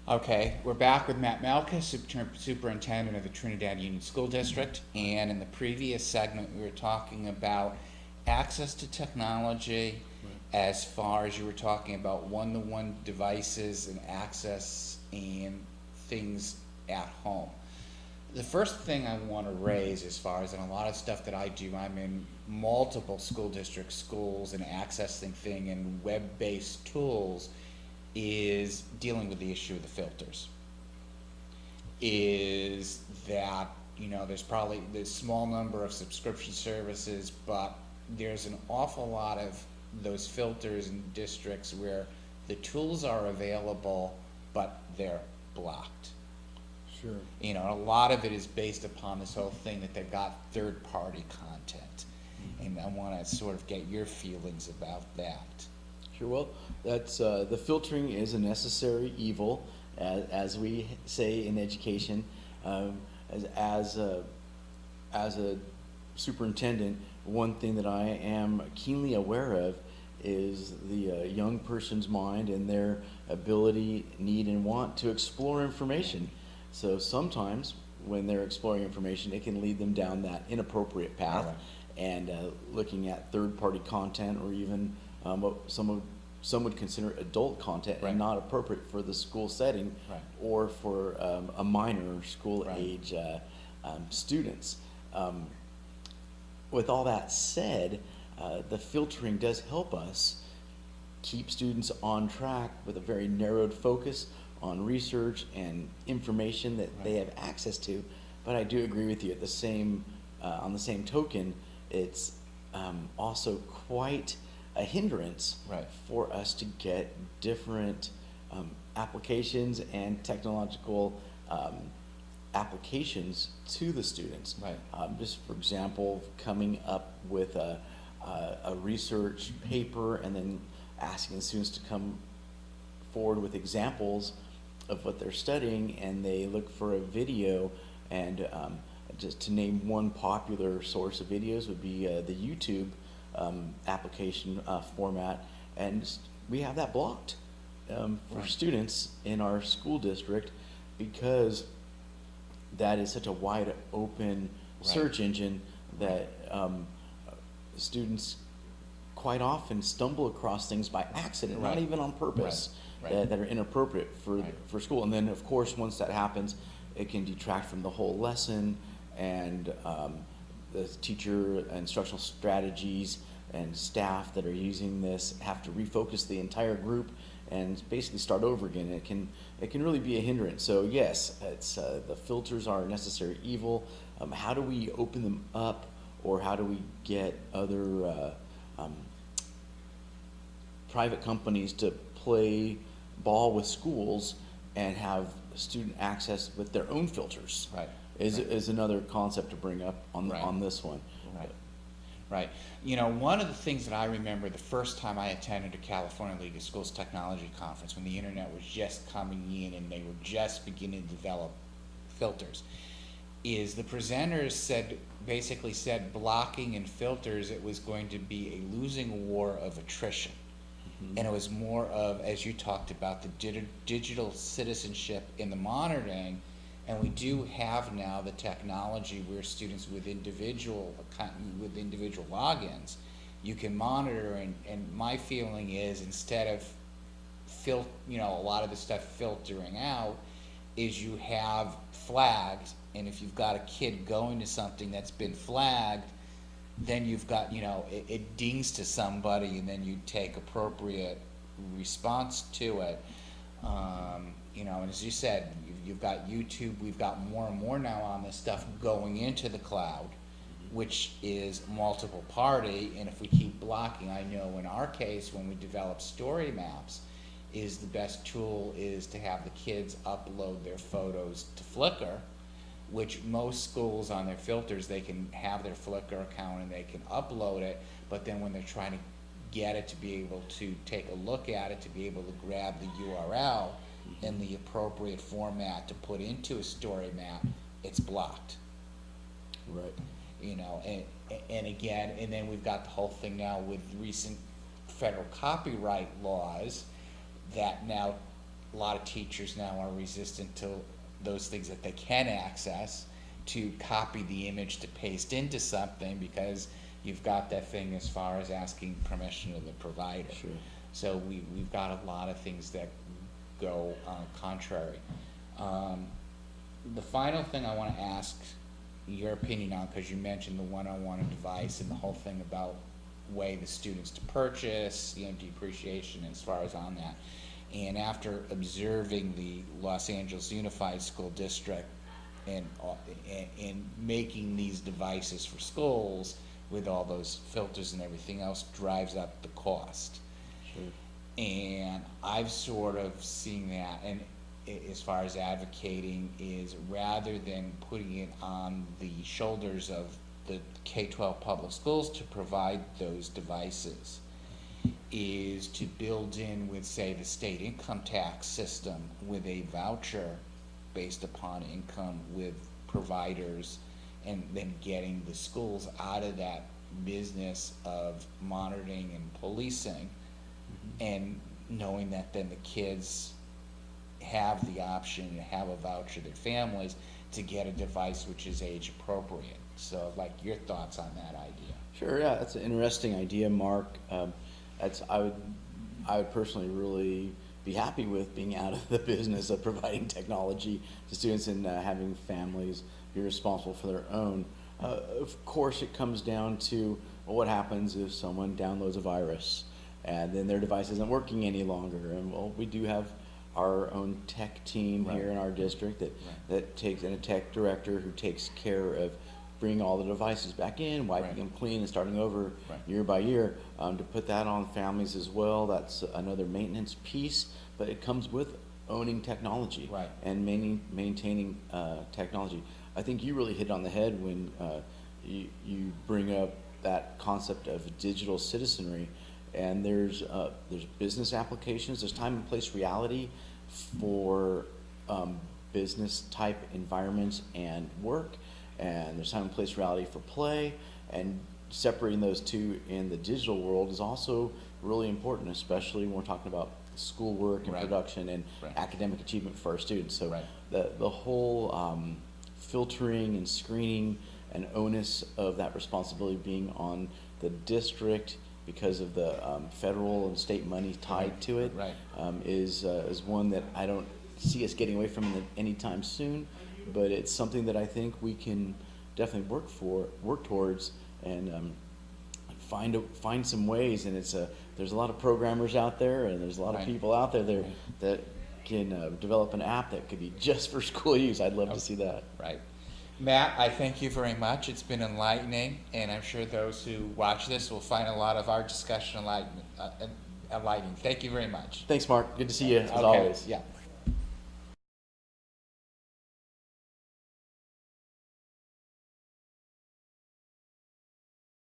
Okay, we're back with Matt Malkus, Superintendent of the Trinidad Union School District. And in the previous segment, we were talking about access to technology as far as you were talking about one-to-one devices and access and things at home. The first thing I want to raise, as far as in a lot of stuff that I do, I'm in multiple school district schools and accessing thing and web-based tools, is dealing with the issue of the filters. Is that, there's probably this small number of subscription services, but there's an awful lot of those filters in districts where the tools are available, but they're blocked. Sure. A lot of it is based upon this whole thing that they've got third-party content. And I want to sort of get your feelings about that. Sure. Well, that's the filtering is a necessary evil, as we say in education. As a superintendent, one thing that I am keenly aware of is the young person's mind and their ability, need, and want to explore information. So sometimes when they're exploring information, it can lead them down that inappropriate path, Right. and looking at third-party content, or even what some would consider adult content, Right. and not appropriate for the school setting, Right. or for a minor school Right. age students. With all that said, the filtering does help us keep students on track with a very narrowed focus on research and information that they have access to. But I do agree with you. On the same token, it's also quite a hindrance Right. for us to get different applications and technological applications to the students. Right. Just for example, coming up with a research paper and then asking the students to come forward with examples of what they're studying, and they look for a video, and just to name one popular source of videos would be the YouTube application format, and we have that blocked for Right. students in our school district, because that is such a wide open search engine that students quite often stumble across things by accident, Right. not even on purpose, Right. Right. that are inappropriate Right. for school. And then, of course, once that happens, it can detract from the whole lesson, and the teacher instructional strategies and staff that are using this have to refocus the entire group and basically start over again. It can really be a hindrance. So yes, it's the filters are a necessary evil. How do we open them up, or how do we get other private companies to play ball with schools and have student access with their own filters? Right. Is another concept to bring up on Right. on this one. Right. Right. One of the things that I remember the first time I attended a California League of Schools Technology Conference, when the internet was just coming in and they were just beginning to develop filters, is the presenters basically said blocking and filters, it was going to be a losing war of attrition. And it was more of, as you talked about, the digital citizenship in the monitoring. And we do have now the technology where students with individual logins, you can monitor. And my feeling is, instead of a lot of the stuff filtering out, is you have flags. And if you've got a kid going to something that's been flagged, then you've got, it dings to somebody, and then you take appropriate response to it. And as you said, you've got YouTube, we've got more and more now on this stuff going into the cloud, which is multiple party. And if we keep blocking, I know in our case, when we develop story maps, is the best tool is to have the kids upload their photos to Flickr, which most schools on their filters, they can have their Flickr account and they can upload it, but then when they're trying to get it to be able to take a look at it, to be able to grab the URL in the appropriate format to put into a story map, it's blocked. Right. And again, and then we've got the whole thing now with recent federal copyright laws that now a lot of teachers now are resistant to those things that they can access, to copy the image to paste into something, because you've got that thing as far as asking permission of the provider. Sure. So we've got a lot of things that go contrary. The final thing I want to ask your opinion on, because you mentioned the one-on-one device and the whole thing about way the students to purchase, depreciation as far as on that. And after observing the Los Angeles Unified School District and making these devices for schools with all those filters and everything else drives up the cost. Sure. And I've sort of seen that, and as far as advocating is, rather than putting it on the shoulders of the K-12 public schools to provide those devices, is to build in with, say, the state income tax system with a voucher based upon income with providers, and then getting the schools out of that business of monitoring and policing, and knowing that then the kids have the option to have a voucher, their families, to get a device which is age appropriate. So, like, your thoughts on that idea? Sure, yeah, that's an interesting idea, Mark. I would personally really be happy with being out of the business of providing technology to students and having families be responsible for their own. Of course, it comes down to, well, what happens if someone downloads a virus and then their device isn't working any longer? And, well, we do have our own tech team here in our district that takes, and a tech director who takes care of bringing all the devices back in, wiping them clean, and starting over year by year. To put that on families as well, that's another maintenance piece, but it comes with owning technology and maintaining technology. I think you really hit on the head when you bring up that concept of digital citizenry. And there's business applications, there's time and place reality for business type environments and work, and there's time and place reality for play, and separating those two in the digital world is also really important, especially when we're talking about schoolwork and production and academic achievement for our students. So the whole filtering and screening and onus of that responsibility being on the district, because of the federal and state money tied to it, is one that I don't see us getting away from anytime soon. But it's something that I think we can definitely work towards, and find some ways. And there's a lot of programmers out there, and there's a lot of people out there that can develop an app that could be just for school use. I'd love to see that. Right. Matt, I thank you very much. It's been enlightening, and I'm sure those who watch this will find a lot of our discussion enlightening. Thank you very much. Thanks, Mark. Good to see you, as always. Yeah.